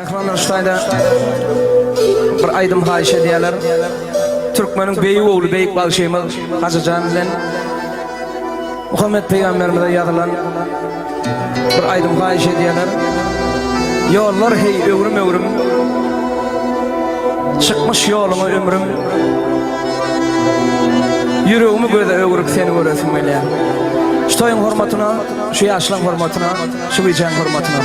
Mehmanlarıştayda bir aydım haişe diyeler. Türkmenin beyi oğlu Beyik Balşıyımız Hacı Can bilen Muhammed Peygamberimize yazılan bir aydım haişe diyeler. Yollar hey ömrüm ömrüm, çıkmış yoluma ömrüm, yüreğimi göze öğürüp seni göresim meleğim. Şu toyun hurmatına, şu yaşlan hurmatına, şu bican hurmatına.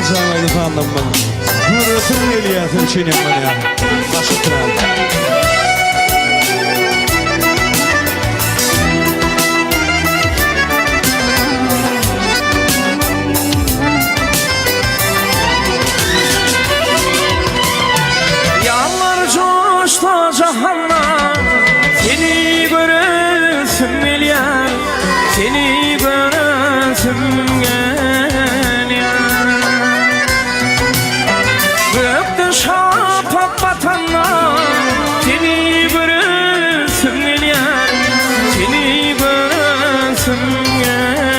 Azrail'i falan bana. Hürriyetini eliyatın içine bana. Başıtına. Cahanna seni göresim milyon, seni göresim gelyan. Gökte şafak batanla seni göresim milyon, seni göresim gelyan.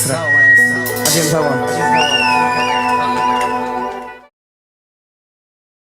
maestro. Acem sağ ol.